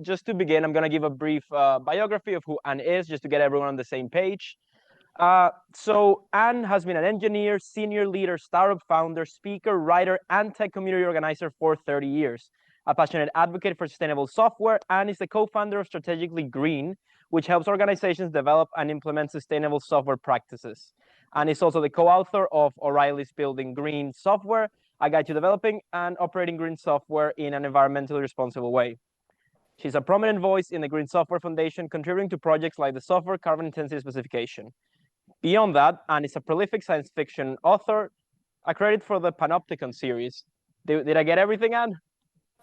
just to begin, I'm going to give a brief biography of who Anne is, just to get everyone on the same page. So Anne has been an engineer, senior leader, startup founder, speaker, writer, and tech community organizer for 30 years. A passionate advocate for sustainable software, Anne is the co-founder of Strategically Green, which helps organizations develop and implement sustainable software practices. And is also the co-author of O'Reilly's Building Green Software, a guide to developing and operating green software in an environmentally responsible way. She's a prominent voice in the Green Software Foundation, contributing to projects like the Software Carbon Intensity Specification. Beyond that, Anne is a prolific science fiction author, a credit for the Panopticon series. Did I get everything, Anne?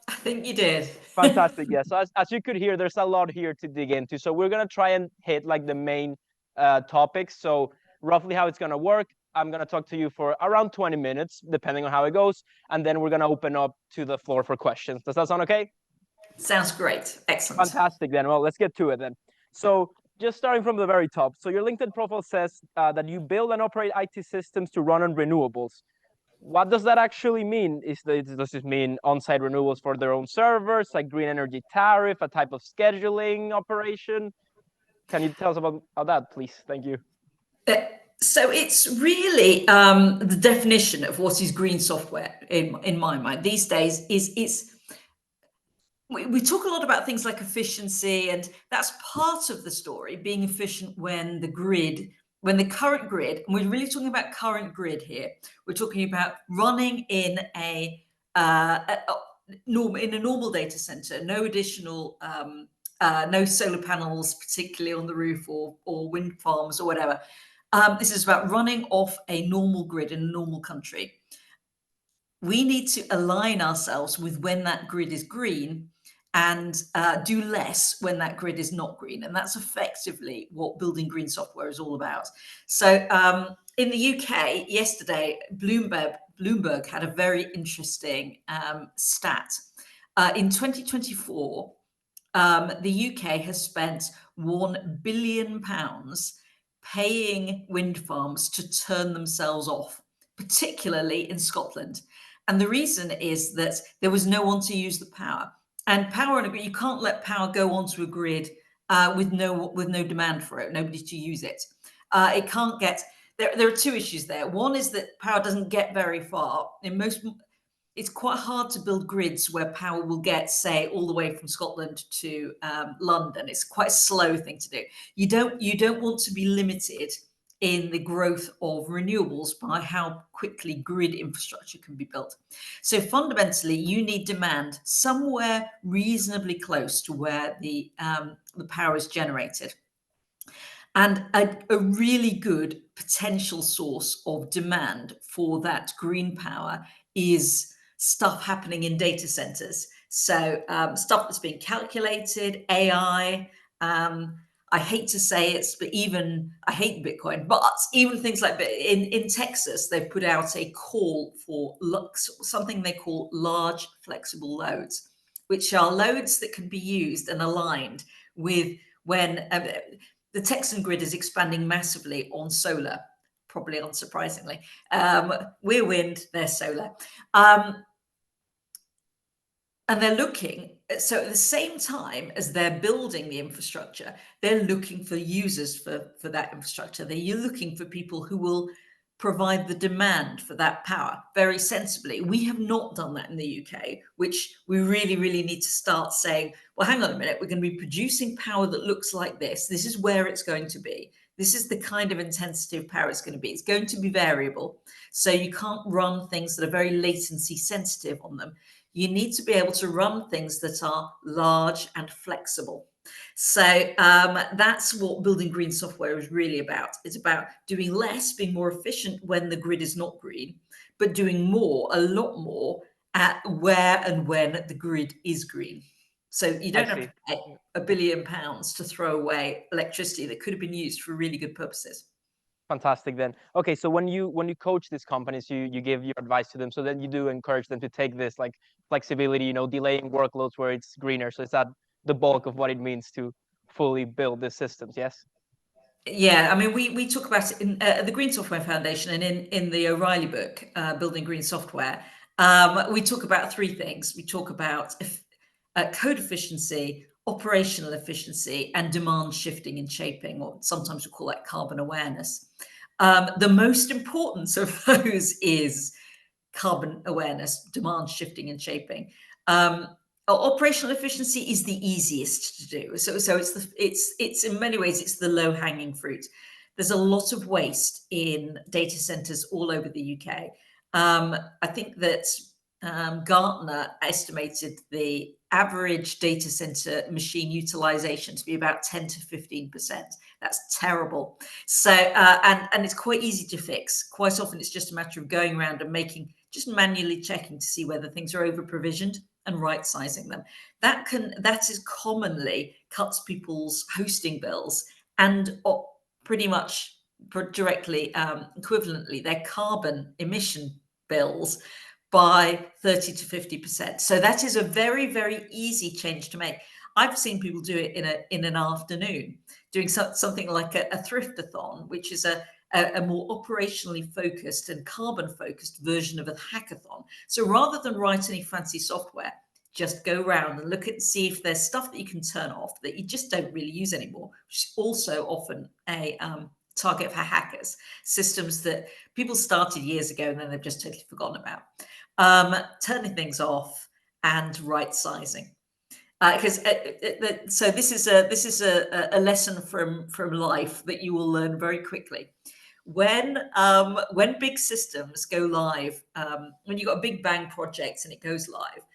I think you did. Fantastic, yes. So as you could hear, there's a lot here to dig into. So we're going to try and hit like the main topics. So roughly how it's going to work, I'm going to talk to you for around 20 minutes, depending on how it goes. And then we're going to open up to the floor for questions. Does that sound okay? Sounds great. Excellent. Fantastic, then. Well, let's get to it then. So just starting from the very top. So your LinkedIn profile says that you build and operate IT systems to run on renewables. What does that actually mean? Does it mean on-site renewables for their own servers, like green energy tariff, a type of scheduling operation? Can you tell us about that, please? Thank you. So it's really the definition of what is green software in my mind these days is we talk a lot about things like efficiency, and that's part of the story, being efficient when the current grid, and we're really talking about current grid here. We're talking about running in a normal data center, no additional, no solar panels, particularly on the roof or wind farms or whatever. This is about running off a normal grid in a normal country. We need to align ourselves with when that grid is green and do less when that grid is not green. And that's effectively what building green software is all about. So in the UK, yesterday, Bloomberg had a very interesting stat. In 2024, the UK has spent £1 billion paying wind farms to turn themselves off, particularly in Scotland. And the reason is that there was no one to use the power. And power on a grid, you can't let power go onto a grid with no demand for it, nobody to use it. It can't get, there are two issues there. One is that power doesn't get very far. It's quite hard to build grids where power will get, say, all the way from Scotland to London. It's quite a slow thing to do. You don't want to be limited in the growth of renewables by how quickly grid infrastructure can be built. So fundamentally, you need demand somewhere reasonably close to where the power is generated. And a really good potential source of demand for that green power is stuff happening in data centers. So stuff that's being calculated, AI, I hate to say it, but I hate Bitcoin, but even things like in Texas, they've put out a call for something they call large flexible loads, which are loads that can be used and aligned with when the Texan grid is expanding massively on solar, probably unsurprisingly. We're wind, they're solar. And they're looking, so at the same time as they're building the infrastructure, they're looking for users for that infrastructure. They're looking for people who will provide the demand for that power very sensibly. We have not done that in the UK, which we really, really need to start saying, well, hang on a minute, we're going to be producing power that looks like this. This is where it's going to be. This is the kind of intensity of power it's going to be. It's going to be variable. So you can't run things that are very latency sensitive on them. You need to be able to run things that are large and flexible. So that's what building green software is really about. It's about doing less, being more efficient when the grid is not green, but doing more, a lot more, at where and when the grid is green. So you don't have to pay £1 billion to throw away electricity that could have been used for really good purposes. Fantastic then. Okay, so when you coach these companies, you give your advice to them. So then you do encourage them to take this like flexibility, delaying workloads where it's greener. So is that the bulk of what it means to fully build these systems? Yes. Yeah, I mean, we talk about it in the Green Software Foundation and in the O'Reilly book, Building Green Software. We talk about three things. We talk about code efficiency, operational efficiency, and demand shifting and shaping, or sometimes we call that carbon awareness. The most important of those is carbon awareness, demand shifting and shaping. Operational efficiency is the easiest to do. So it's in many ways it's the low hanging fruit. There's a lot of waste in data centers all over the UK. I think that Gartner estimated the average data center machine utilization to be about 10 to 15%. That's terrible. So, and it's quite easy to fix. Quite often it's just a matter of going around and just manually checking to see whether things are over provisioned and right sizing them. That is commonly cuts people's hosting bills and pretty much directly, equivalently, their carbon emission bills by 30 to 50%. So that is a very, very easy change to make. I've seen people do it in an afternoon, doing something like a thriftathon, which is a more operationally focused and carbon focused version of a hackathon. So rather than write any fancy software, just go around and look at see if there's stuff that you can turn off that you just don't really use anymore, which is also often a target for hackers. Systems that people started years ago and then they've just totally forgotten about. Turning things off and right sizing. So this is a lesson from life that you will learn very quickly. When big systems go live, when you've got a big bang project and it goes live,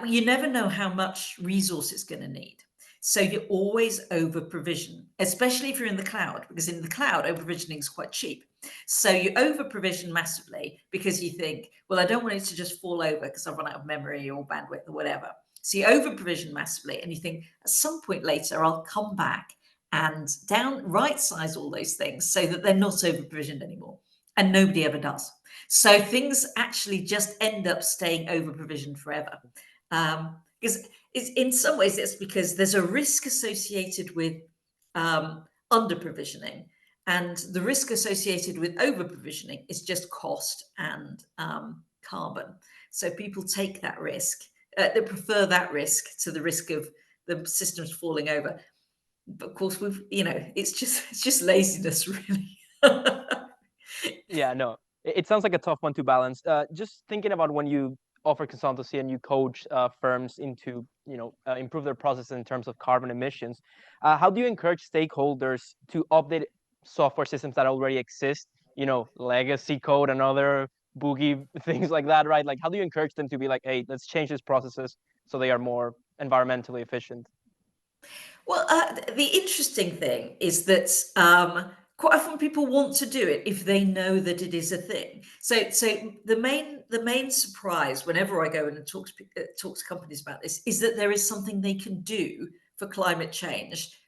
you never know how much resource it's going to need. So you always over provision, especially if you're in the cloud, because in the cloud, over provisioning is quite cheap. So you over provision massively because you think, well, I don't want it to just fall over because I've run out of memory or bandwidth or whatever. So you over provision massively and you think at some point later, I'll come back and right size all those things so that they're not over provisioned anymore. And nobody ever does. So things actually just end up staying over provisioned forever. Because in some ways it's because there's a risk associated with under provisioning, and the risk associated with over provisioning is just cost and carbon. So people take that risk. They prefer that risk to the risk of the systems falling over. But of course, it's just laziness, really. Yeah, no, it sounds like a tough one to balance. Just thinking about when you offer consultancy and you coach firms into improve their process in terms of carbon emissions, how do you encourage stakeholders to update software systems that already exist, legacy code and other boogie things like that, right? Like, how do you encourage them to be like, hey, let's change these processes so they are more environmentally efficient? Well, the interesting thing is that quite often people want to do it if they know that it is a thing. So the main surprise whenever I go in and talk to companies about this is that there is something they can do for climate change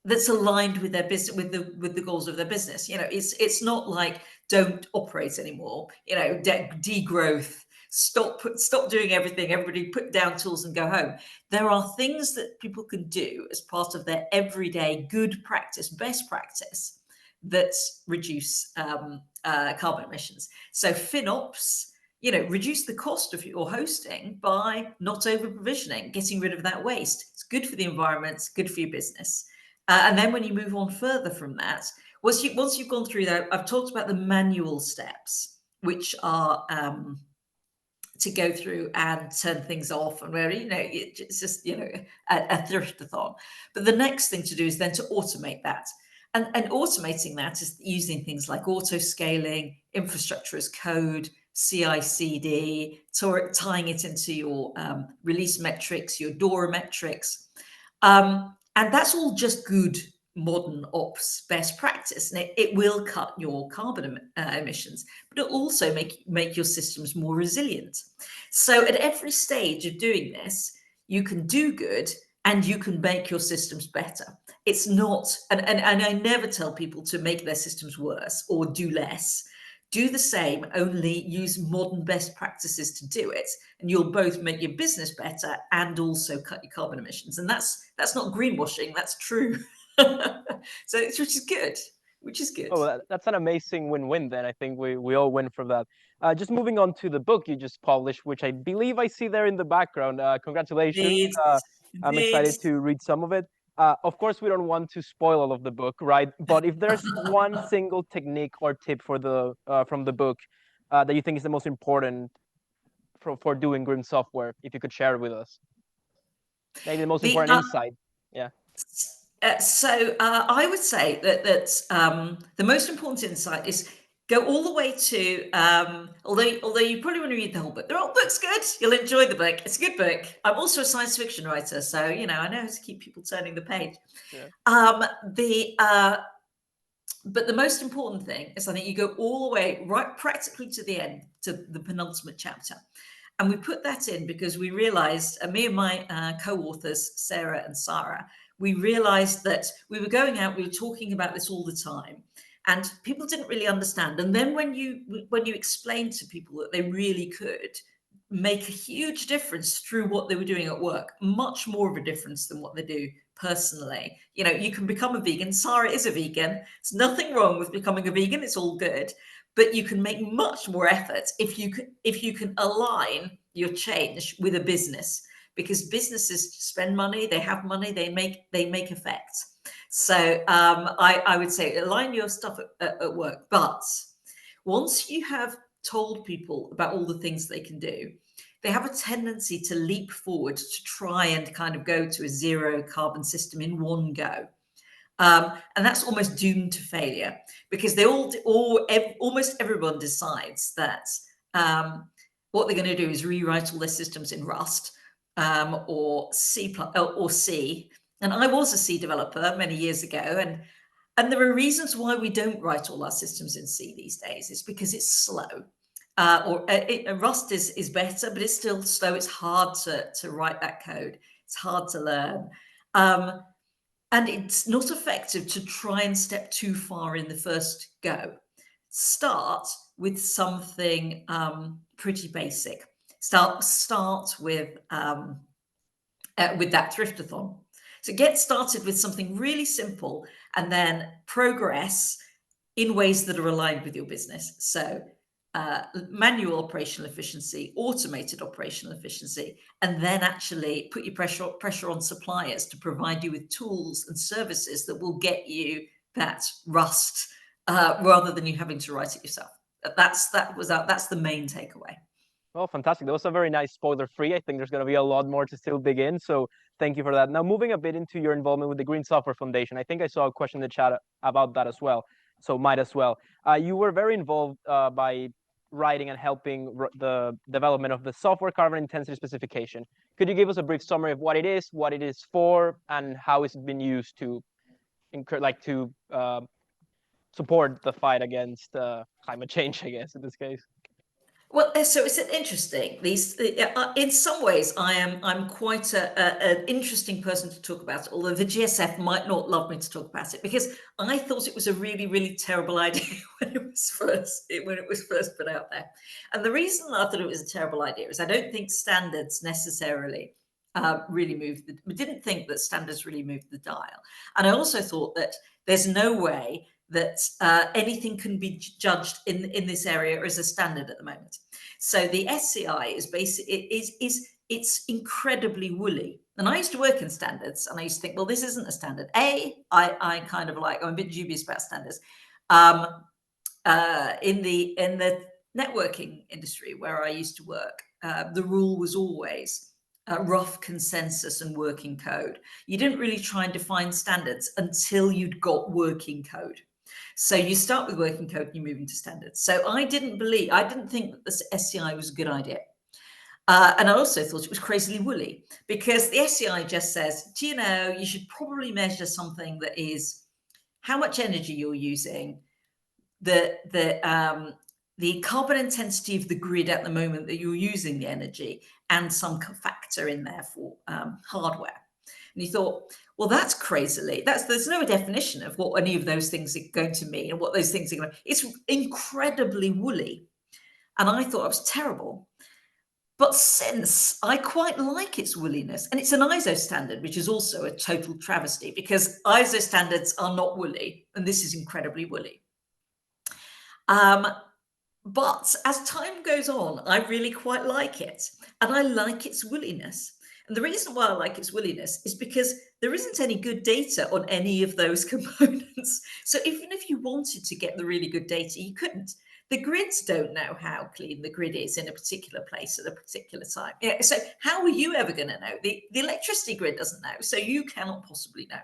that's aligned with their business, with the goals of their business. It's not like don't operate anymore. Degrowth. Stop doing everything. Everybody put down tools and go home. There are things that people can do as part of their everyday good practice, best practice, that reduce carbon emissions. So FinOps, reduce the cost of your hosting by not over provisioning, getting rid of that waste. It's good for the environment. It's good for your business. And then when you move on further from that, once you've gone through that, I've talked about the manual steps, which are to go through and turn things off, and where it's just a thriftathon. But the next thing to do is then to automate that, and automating that is using things like auto scaling, infrastructure as code, CI/CD, tying it into your release metrics, your DORA metrics, and that's all just good modern ops best practice, and it will cut your carbon emissions, but it'll also make your systems more resilient. So at every stage of doing this, you can do good and you can make your systems better. It's not, and I never tell people to make their systems worse or do less. Do the same, only use modern best practices to do it, and you'll both make your business better and also cut your carbon emissions. And that's not greenwashing, that's true. So which is good. Oh, that's an amazing win-win then. I think we all win from that. Just moving on to the book you just published, which I believe I see there in the background. Congratulations. I'm Indeed. excited to read some of it. Of course, we don't want to spoil all of the book, right? But if there's one single technique or tip for the from the book that you think is the most important for doing green software, if you could share it with us, maybe the most The important insight. Yeah. I would say that the most important insight is go all the way to although you probably want to read the whole book. The whole book's good. You'll enjoy the book. It's a good book. I'm also a science fiction writer, so I know how to keep people turning the page. Yeah. But the most important thing is I think you go all the way right practically to the end, to the penultimate chapter. And we put that in because we realized, me and my co-authors, Sarah and Sarah, we realized that we were going out, we were talking about this all the time, and people didn't really understand. And then when you explain to people that they really could make a huge difference through what they were doing at work, much more of a difference than what they do personally. You can become a vegan. Sarah is a vegan. There's nothing wrong with becoming a vegan. It's all good. But you can make much more effort if you can align your change with a business, because businesses spend money, they have money, they make effects. So I would say align your stuff at work. But once you have told people about all the things they can do, they have a tendency to leap forward to try and kind of go to a zero carbon system in one go. And that's almost doomed to failure, because almost everyone decides that what they're going to do is rewrite all their systems in Rust or C. And I was a C developer many years ago, and there are reasons why we don't write all our systems in C these days. It's because it's slow. Rust is better, but it's still slow. It's hard to write that code. It's hard to learn. And it's not effective to try and step too far in the first go. Start with something pretty basic. Start with that thriftathon. So get started with something really simple, and then progress in ways that are aligned with your business. So manual operational efficiency, automated operational efficiency, and then actually put your pressure on suppliers to provide you with tools and services that will get you that Rust rather than you having to write it yourself. That's the main takeaway. Well, fantastic. That was a very nice spoiler-free. I think there's going to be a lot more to still dig in. So thank you for that. Now, moving a bit into your involvement with the Green Software Foundation, I think I saw a question in the chat about that as well. So might as well. You were very involved by writing and helping the development of the software carbon intensity specification. Could you give us a brief summary of what it is for, and how it's been used to support the fight against climate change, I guess, in this case? Well, so it's interesting. In some ways, I'm quite an interesting person to talk about, although the GSF might not love me to talk about it, because I thought it was a really, really terrible idea when it was first put out there. And the reason I thought it was a terrible idea is I don't think standards necessarily didn't think that standards really moved the dial. And I also thought that there's no way that anything can be judged in this area as a standard at the moment. So the SCI is it's incredibly woolly. And I used to work in standards, and I used to think, well, this isn't a standard. I'm a bit dubious about standards. In the networking industry where I used to work, the rule was always rough consensus and working code. You didn't really try and define standards until you'd got working code. So you start with working code and you move into standards. So I didn't think that the SCI was a good idea. And I also thought it was crazily woolly, because the SCI just says, you should probably measure something that is how much energy you're using, the carbon intensity of the grid at the moment that you're using the energy, and some factor in there for hardware. And you thought, well, that's crazily, there's no definition of what any of those things are going to mean and what those things are going to, it's incredibly woolly. And I thought it was terrible. But since I quite like its woolliness, and it's an ISO standard, which is also a total travesty, because ISO standards are not woolly, and this is incredibly woolly. But as time goes on, I really quite like it, and I like its woolliness. And the reason why I like its williness is because there isn't any good data on any of those components. So even if you wanted to get the really good data, you couldn't. The grids don't know how clean the grid is in a particular place at a particular time. Yeah, so how are you ever going to know? The electricity grid doesn't know, so you cannot possibly know.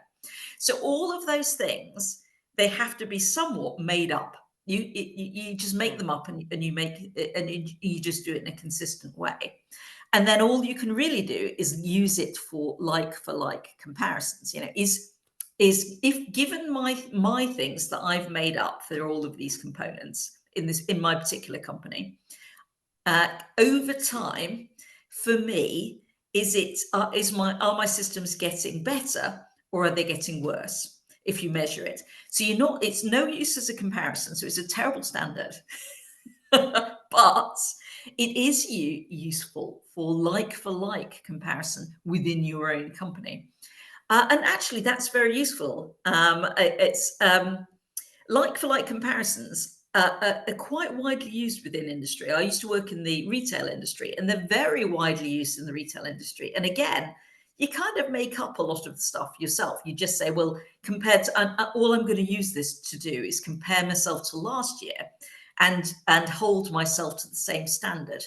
So all of those things, they have to be somewhat made up. You just make them up, and you just do it in a consistent way. And then all you can really do is use it for like comparisons. You know, is if given my things that I've made up for all of these components in my particular company, over time, for me, are my systems getting better, or are they getting worse? If you measure it, so it's no use as a comparison. So it's a terrible standard, but it is useful for like comparison within your own company. And actually, that's very useful. It's like comparisons are quite widely used within industry. I used to work in the retail industry, and they're very widely used in the retail industry. And again, you kind of make up a lot of the stuff yourself. You just say, well, compared to all I'm going to use this to do is compare myself to last year and hold myself to the same standard.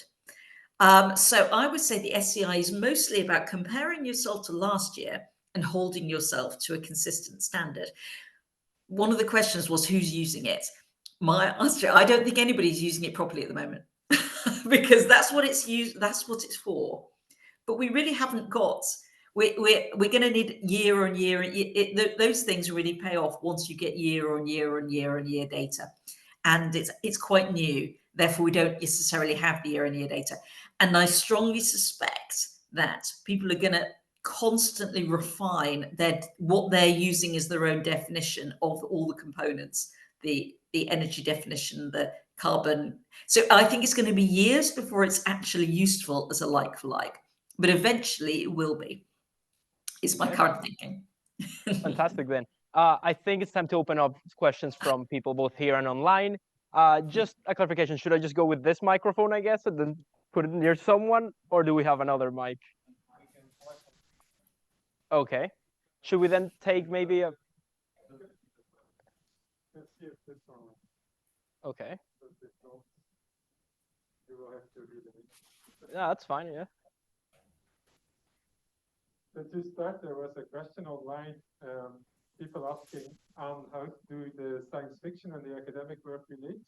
So I would say the SCI is mostly about comparing yourself to last year and holding yourself to a consistent standard. One of the questions was who's using it. My answer, I don't think anybody's using it properly at the moment because that's what it's used. That's what it's for. But we really haven't got. We're going to need year on year. Those things really pay off once you get year on year on year on year data, and it's quite new. Therefore, we don't necessarily have the year on year data. And I strongly suspect that people are going to constantly refine what they're using as their own definition of all the components, the energy definition, the carbon. So I think it's going to be years before it's actually useful as a like for like, but eventually it will be. Is my current thinking. Fantastic then. I think it's time to open up questions from people both here and online. Just a clarification, should I just go with this microphone, I guess, and then put it near someone, or do we have another mic? Okay. Should we then take maybe a... Okay. Yeah, that's fine, yeah. So to start, there was a question online, people asking, how do the science fiction and the academic work relate?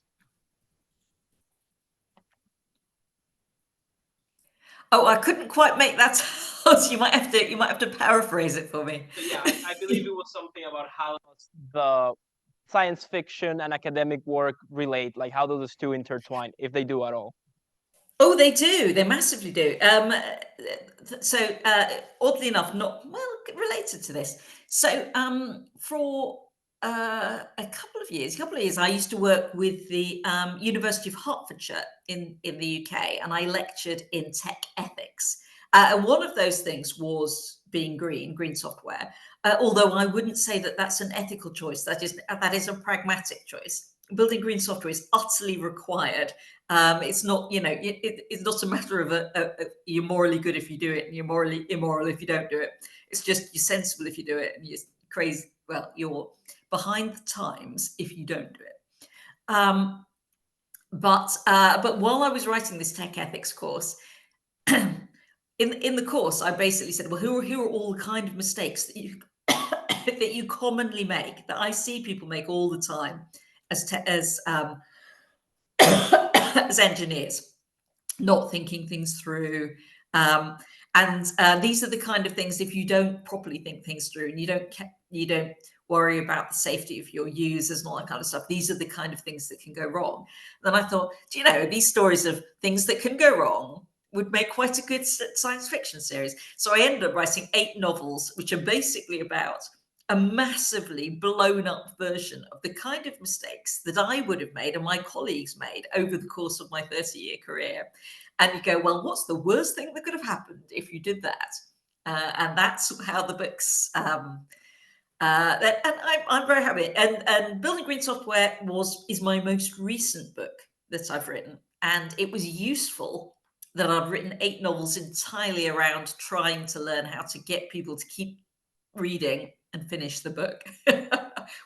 Oh, I couldn't quite make that out. You might have to paraphrase it for me. So yeah, I believe it was something about how the science fiction and academic work relate, like how do those two intertwine, if they do at all? Oh, they do. They massively do. So oddly enough, not well related to this. So for a couple of years, I used to work with the University of Hertfordshire in the UK, and I lectured in tech ethics. And one of those things was being green software. Although I wouldn't say that that's an ethical choice. That is a pragmatic choice. Building green software is utterly required. It's not, it's not a matter of you're morally good if you do it and you're morally immoral if you don't do it. It's just you're sensible if you do it and you're crazy. Well, you're behind the times if you don't do it. But while I was writing this tech ethics course, in the course, I basically said, well, who are all the kind of mistakes that you that you commonly make, that I see people make all the time as engineers, not thinking things through. And these are the kind of things, if you don't properly think things through and you don't worry about the safety of your users and all that kind of stuff, these are the kind of things that can go wrong. Then I thought, these stories of things that can go wrong would make quite a good science fiction series. So I ended up writing 8 novels, which are basically about a massively blown up version of the kind of mistakes that I would have made and my colleagues made over the course of my 30-year career. And you go, well, what's the worst thing that could have happened if you did that? And that's how the books, and I'm very happy. And Building Green Software is my most recent book that I've written. And it was useful that I'd written 8 novels entirely around trying to learn how to get people to keep reading and finish the book,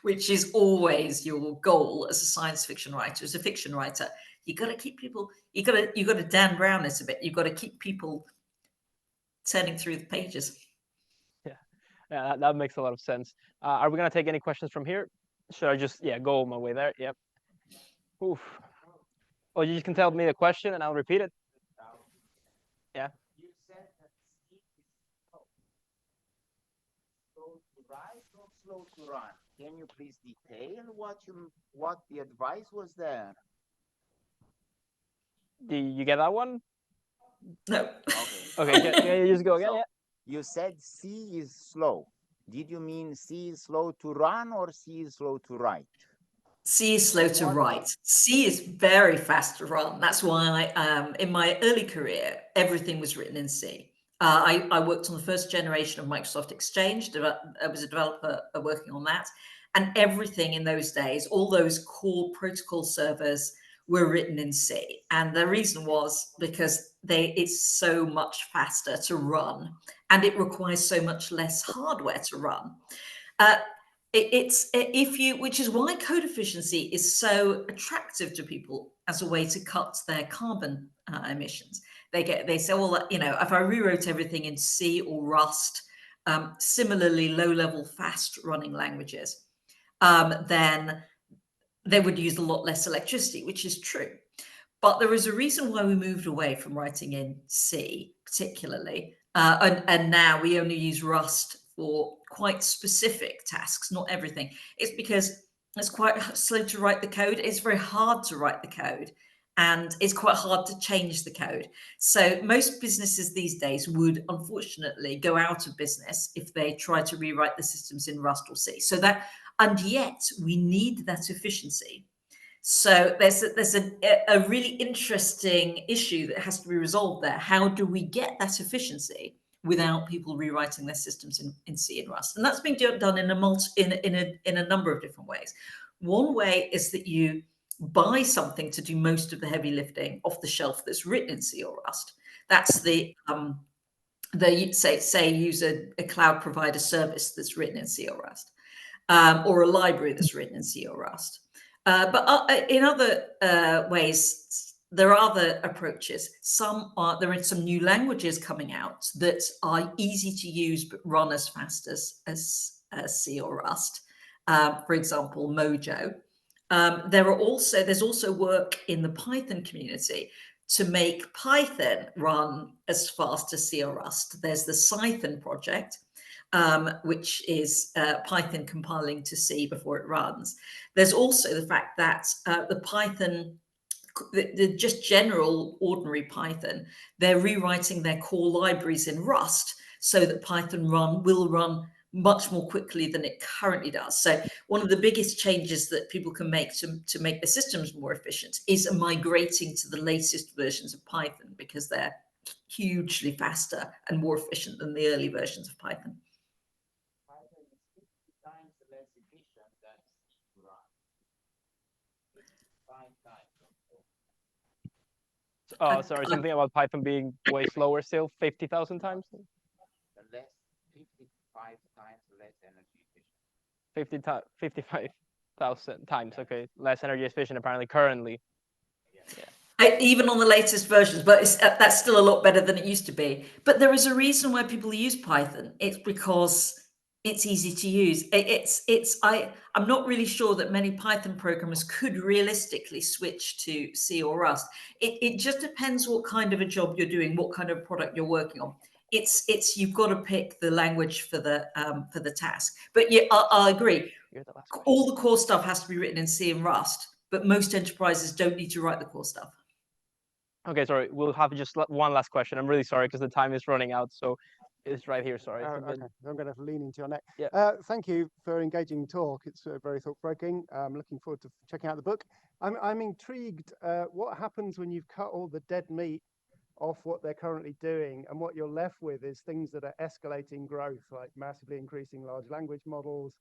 which is always your goal as a science fiction writer. As a fiction writer, you got to keep people, you got to Dan Brown it a bit. You've got to keep people turning through the pages. Yeah, that makes a lot of sense. Are we gonna take any questions from here? Should I just go my way there? Yep. Oof. Oh, you can tell me the question and I'll repeat it. Yeah. You said that speed is slow to write, not slow to run. Can you please detail what the advice was there? Do you get that one? No. Okay. Okay, you just go again. So, Yeah. you said C is slow. Did you mean C is slow to run or C is slow to write? C is slow to write. C is very fast to run. That's why in my early career, everything was written in C. I worked on the first generation of Microsoft Exchange. I was a developer working on that. And everything in those days, all those core protocol servers were written in C. And the reason was because it's so much faster to run and it requires so much less hardware to run. Which is why code efficiency is so attractive to people as a way to cut their carbon emissions. They say, well, if I rewrote everything in C or Rust, similarly low-level fast-running languages, then they would use a lot less electricity, which is true. But there is a reason why we moved away from writing in C, particularly, and now we only use Rust for quite specific tasks, not everything. It's because it's quite slow to write the code. It's very hard to write the code, and it's quite hard to change the code. So most businesses these days would unfortunately go out of business if they try to rewrite the systems in Rust or C. And yet we need that efficiency. So there's a really interesting issue that has to be resolved there. How do we get that efficiency without people rewriting their systems in C and Rust? And that's being done in a number of different ways. One way is that you buy something to do most of the heavy lifting off the shelf that's written in C or Rust. That's say use a cloud provider service that's written in C or Rust, or a library that's written in C or Rust. But in other ways, there are other approaches. There are some new languages coming out that are easy to use but run as fast as C or Rust. For example, Mojo. There's also work in the Python community to make Python run as fast as C or Rust. There's the Python project, which is Python compiling to C before it runs. There's also the fact that the Python, the just general ordinary Python, they're rewriting their core libraries in Rust so that Python will run much more quickly than it currently does. So one of the biggest changes that people can make to make the systems more efficient is migrating to the latest versions of Python, because they're hugely faster and more efficient than the early versions of Python. Python is 50 times less efficient than C run. 5 times. Oh, sorry, something about Python being way slower still, 50,000 times? 55 times less energy efficient. 55,000 times, okay. Less energy efficient apparently currently. Even on the latest versions, but that's still a lot better than it used to be. But there is a reason why people use Python. It's because it's easy to use. I'm not really sure that many Python programmers could realistically switch to C or Rust. It just depends what kind of a job you're doing, what kind of product you're working on. You've got to pick the language for the task. But yeah, I agree. All the core stuff has to be written in C and Rust, but most enterprises don't need to write the core stuff. Okay, sorry, we'll have just one last question. I'm really sorry because the time is running out. So it's right here, sorry. Okay, I'm going to lean into your neck. Yeah. Thank you for engaging talk. It's very thought-provoking. I'm looking forward to checking out the book. I'm intrigued. What happens when you've cut all the dead meat off what they're currently doing, and what you're left with is things that are escalating growth, like massively increasing large language models,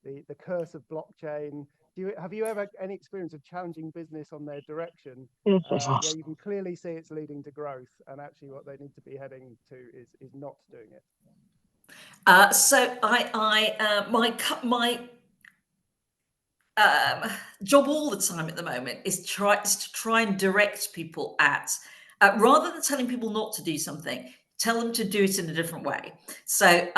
the curse of blockchain, have you ever any experience of challenging business on their direction, where you can clearly see it's leading to growth, and actually what they need to be heading to is not doing it? So my job all the time at the moment is to try and direct people at, rather than telling people not to do something, tell them to do it in a different way. So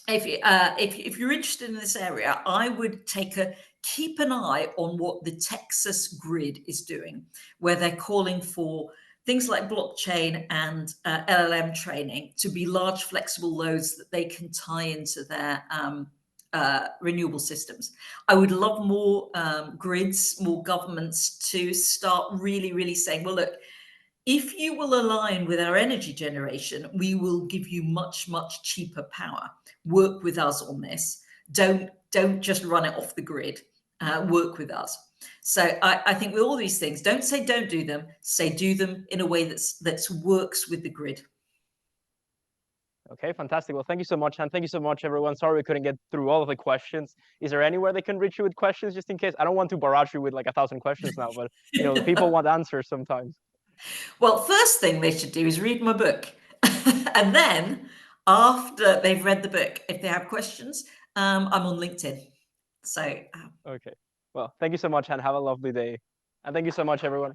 if you're interested in this area, I would keep an eye on what the Texas grid is doing, where they're calling for things like blockchain and LLM training to be large flexible loads that they can tie into their renewable systems. I would love more grids, more governments to start really saying, well, look, if you will align with our energy generation, we will give you much cheaper power. Work with us on this. Don't just run it off the grid. Work with us. So I think with all these things, don't say don't do them. Say do them in a way that works with the grid. Okay, fantastic. Well, thank you so much, and thank you so much, everyone. Sorry we couldn't get through all of the questions. Is there anywhere they can reach you with questions, just in case? I don't want to barrage you with like 1,000 questions now, but the people want answers sometimes. Well, first thing they should do is read my book. And then after they've read the book, if they have questions, I'm on LinkedIn. So Okay. Well, thank you so much, and have a lovely day. And thank you so much, everyone.